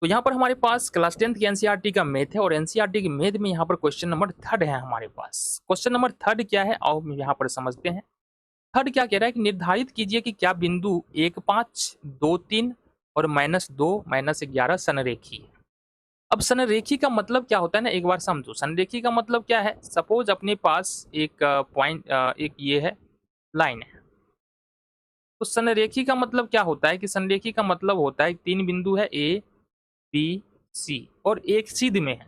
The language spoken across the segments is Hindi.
तो यहाँ पर हमारे पास क्लास 10th की एनसीईआरटी का मैथ है और एनसीईआरटी की मैथ में यहाँ पर क्वेश्चन नंबर 3 है हमारे पास। क्वेश्चन नंबर 3 क्या है आओ हम यहाँ पर समझते हैं। 3 क्या कह रहा है कि निर्धारित कीजिए कि क्या बिंदु 1, 5, 2, 3 और -2, -11 संरेखी है। अब संरेखी का मतलब क्या होता है ना, एक बार समझो। संरेखी का मतलब क्या है, सपोज अपने पास एक पॉइंट एक ये है, लाइन है। तो संरेखी का मतलब क्या होता है कि संरेखी का मतलब होता है 3 बिंदु है ए, बी, सी और एक सीध में है,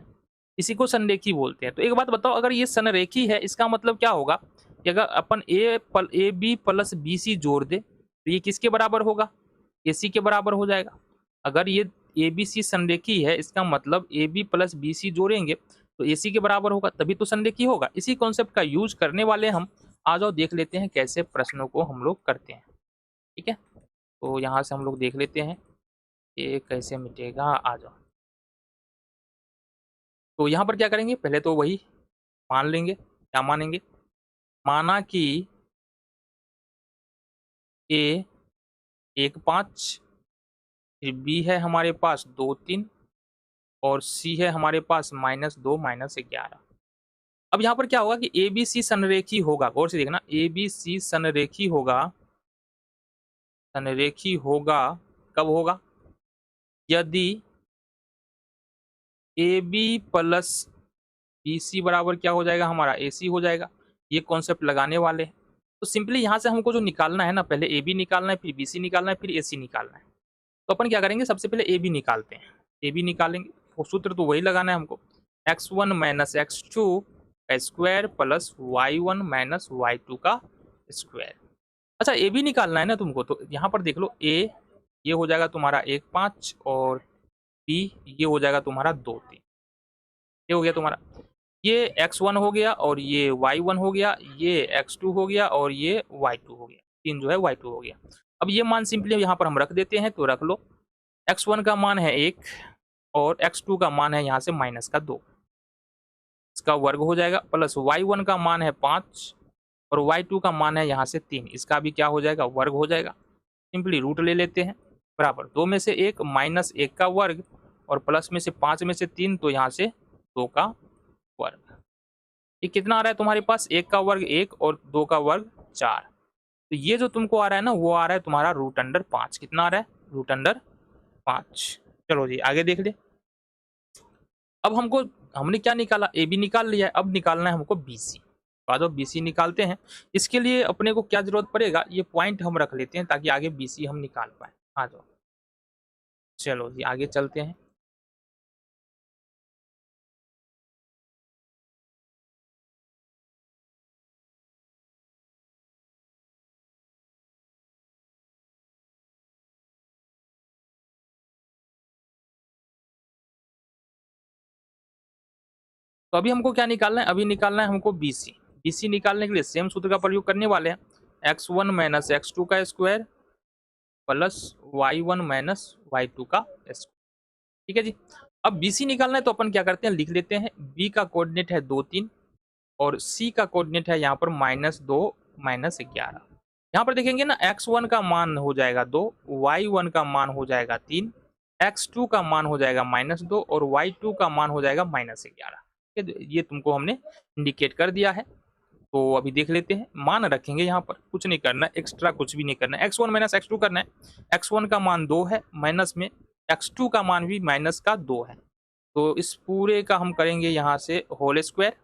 इसी को संरेखी बोलते हैं। तो एक बात बताओ, अगर ये संरेखी है इसका मतलब क्या होगा कि अगर अपन A B plus B C जोड़ दे तो ये किसके बराबर होगा, ए सी के बराबर हो जाएगा। अगर ये ए बी सी संरेखी है इसका मतलब A B plus B C जोड़ेंगे तो ए सी के बराबर होगा, तभी तो संरेखी होगा। इसी कॉन्सेप्ट का यूज करने वाले हम। आ जाओ देख लेते हैं कैसे प्रश्नों को हम लोग करते हैं। ठीक है, तो यहाँ से हम लोग देख लेते हैं ये कैसे मिटेगा। आ जाओ। तो यहाँ पर क्या करेंगे, पहले तो वही मान लेंगे। क्या मानेंगे, माना कि ए 1, 5, फिर बी है हमारे पास 2, 3 और सी है हमारे पास -2, -11। अब यहाँ पर क्या होगा कि ए बी सी संरेखी होगा, गौर से देखना, ए बी सी संरेखी होगा। संरेखी होगा कब होगा, यदि A B plus B C बराबर क्या हो जाएगा हमारा, ए सी हो जाएगा। ये कॉन्सेप्ट लगाने वाले हैं। तो सिंपली यहाँ से हमको जो निकालना है ना, पहले ए बी निकालना है, फिर बी सी निकालना है, फिर ए सी निकालना है। तो अपन क्या करेंगे, सबसे पहले ए बी निकालते हैं। ए बी निकालेंगे तो सूत्र तो वही लगाना है हमको, x1 माइनस x2 का square plus y1 minus y2 का स्क्वायर। अच्छा, ए बी निकालना है ना तुमको, तो यहाँ पर देख लो, ए ये हो जाएगा तुम्हारा 1, 5 और बी ये हो जाएगा तुम्हारा 2, 3। ये हो गया तुम्हारा, ये x1 हो गया और ये y1 हो गया, ये x2 हो गया और ये y2 हो गया, 3 जो है y2 हो गया। अब ये मान सिंपली यहाँ पर हम रख देते हैं, तो रख लो। x1 का मान है 1 और x2 का मान है यहाँ से -2, इसका वर्ग हो जाएगा, प्लस y1 का मान है 5 और y2 का मान है यहाँ से 3, इसका भी क्या हो जाएगा, वर्ग हो जाएगा। सिंपली रूट ले लेते हैं, बराबर 2 में से 1 माइनस 1 का वर्ग और प्लस में से 5 में से 3, तो यहाँ से 2 का वर्ग। ये कितना आ रहा है तुम्हारे पास, 1 का वर्ग 1 और 2 का वर्ग 4। तो ये जो तुमको आ रहा है ना, वो आ रहा है तुम्हारा √5। कितना आ रहा है, √5। चलो जी आगे देख ले। अब हमने क्या निकाला, ए बी निकाल लिया है, अब निकालना है हमको बी सी। तो आ जाओ बी सी निकालते हैं। इसके लिए अपने को क्या जरूरत पड़ेगा, ये पॉइंट हम रख लेते हैं ताकि आगे बी सी हम निकाल पाए। आ जाओ, चलो जी आगे चलते हैं। तो अभी हमको क्या निकालना है, अभी निकालना है हमको बी सी। बी सी निकालने के लिए सेम सूत्र का प्रयोग करने वाले हैं, x1 माइनस x2 का square plus y1 minus y2 का स्क्वायर। ठीक है जी। अब बी सी निकालना है तो अपन क्या करते हैं, लिख लेते हैं। बी का कोऑर्डिनेट है 2, 3 और सी का कोऑर्डिनेट है यहाँ पर -2, -11। यहाँ पर देखेंगे ना, x1 का मान हो जाएगा 2, y1 का मान हो जाएगा 3, x2 का मान हो जाएगा -2 और y2 का मान हो जाएगा -11। ये तुमको हमने इंडिकेट कर दिया है। तो अभी देख लेते हैं, मान रखेंगे यहाँ पर, कुछ नहीं करना है, एक्स्ट्रा कुछ भी नहीं करना है। x1 माइनस x2 करना है। x1 का मान 2 है, माइनस में x2 का मान भी -2 है। तो इस पूरे का हम करेंगे यहाँ से होल स्क्वायर,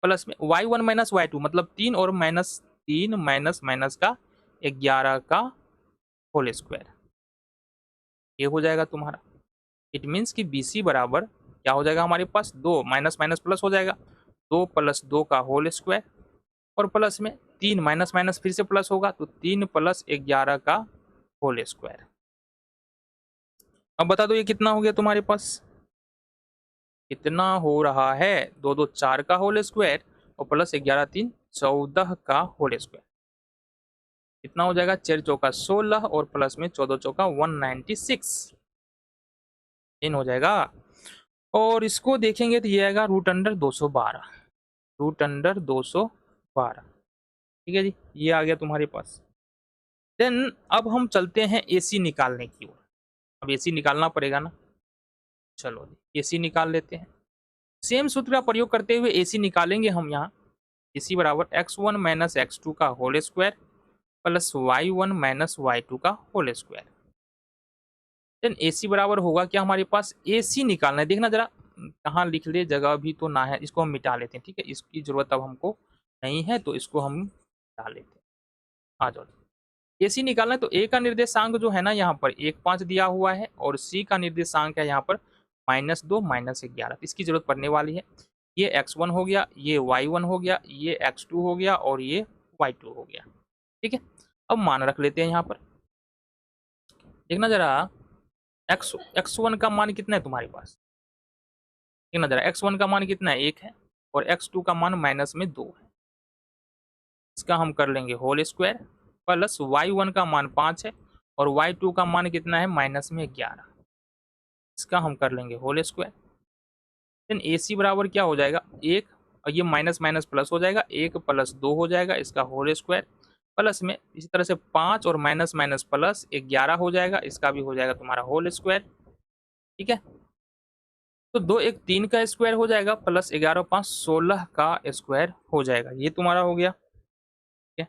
प्लस में y1 माइनस y2 मतलब 3 और -3 माइनस माइनस का 11 का होल स्क्वायर। ये हो जाएगा तुम्हारा। इट मीन्स कि बी सी बराबर क्या हो जाएगा हमारे पास, 2 माइनस माइनस प्लस हो जाएगा, 2 + 2 का होल स्क्वायर और प्लस में 3 माइनस माइनस फिर से प्लस होगा, तो 3 + 11 का होल स्क्वायर। अब बता दो ये कितना हो गया तुम्हारे पास, कितना हो रहा है, 2 2 4 का होल स्क्वायर और प्लस 11 3 14 का होल स्क्वायर। कितना हो जाएगा, 4 चौका 16 और प्लस में 14 चौका 196 इन हो जाएगा। और इसको देखेंगे तो ये आएगा √212, √212। ठीक है जी, ये आ गया तुम्हारे पास। देन अब हम चलते हैं ए सी निकालने की ओर। अब AC निकालना पड़ेगा ना। चलो AC निकाल लेते हैं। सेम सूत्र का प्रयोग करते हुए AC निकालेंगे हम यहाँ। AC बराबर x1 माइनस x2 का whole square plus y1 minus y2 का होल स्क्वायर। देन AC बराबर होगा क्या हमारे पास, AC निकालना है। देखना जरा कहाँ लिख ले, जगह भी तो ना है, इसको हम मिटा लेते हैं। ठीक है, इसकी जरूरत अब हमको नहीं है तो इसको हम मिटा लेते हैं। आ जाओ, AC निकालना है तो A का निर्देशांक जो है ना यहाँ पर 1 5 दिया हुआ है और C का निर्देशांक है यहाँ पर -2 -11। इसकी जरूरत पड़ने वाली है। ये x1 हो गया, ये y1 हो गया, ये x2 हो गया और ये y2 हो गया। ठीक है, अब मान रख लेते हैं यहाँ पर। देखना जरा x1 का मान कितना है तुम्हारे पास, देखना जरा x1 का मान कितना है 1 है और x2 का मान -2 है। इसका हम कर लेंगे होल स्क्वायर प्लस y1 का मान 5 है और y2 का मान कितना है -11। इसका हम कर लेंगे होल स्क्वायर। देन AC बराबर क्या हो जाएगा 1 और ये माइनस माइनस प्लस हो जाएगा, 1 + 2 हो जाएगा इसका होल स्क्वायर प्लस में इसी तरह से 5 और माइनस माइनस प्लस 11 हो जाएगा, इसका भी हो जाएगा तुम्हारा होल स्क्वायर। ठीक है, तो 2 1 3 का स्क्वायर हो जाएगा प्लस 11 5 16 का स्क्वायर हो जाएगा। ये तुम्हारा हो गया। ठीक है,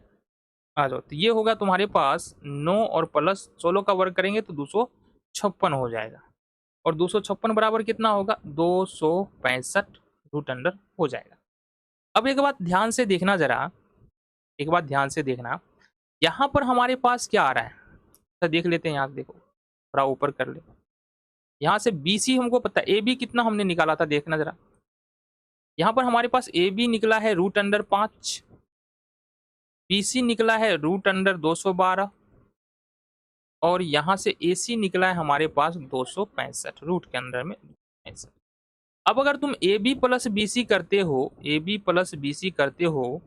आ जाओ, तो ये होगा तुम्हारे पास 9 और प्लस 16 का वर्ग करेंगे तो 256 हो जाएगा और 256 बराबर कितना होगा 265 रूट अंडर हो जाएगा। अब एक बात ध्यान से देखना जरा, एक बात ध्यान से देखना, यहाँ पर हमारे पास क्या आ रहा है, तो देख लेते हैं। यहाँ देखो थोड़ा ऊपर कर ले, यहाँ से BC हमको पता है, AB कितना हमने निकाला था, देखना जरा। यहाँ पर हमारे पास AB निकला है √5, BC निकला है √212 और यहाँ से AC निकला है हमारे पास 265 रूट के अंदर में 265। अब अगर तुम AB प्लस BC करते हो, AB प्लस BC करते हो,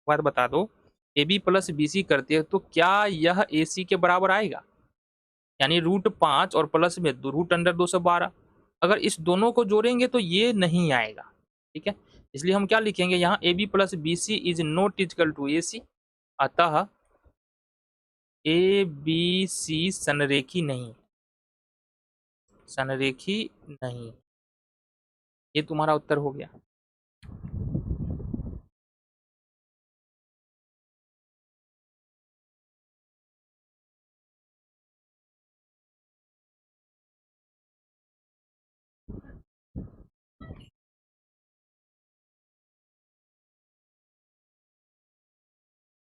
बात बता दो, AB प्लस BC करते हो तो क्या यह AC के बराबर आएगा, यानी √5 और प्लस में √212। अगर इस दोनों को जोड़ेंगे तो ये नहीं आएगा। ठीक है, इसलिए हम क्या लिखेंगे यहाँ AB plus BC is not equal to AC। अतः ABC संरेखी नहीं, संरेखी नहीं। ये तुम्हारा उत्तर हो गया।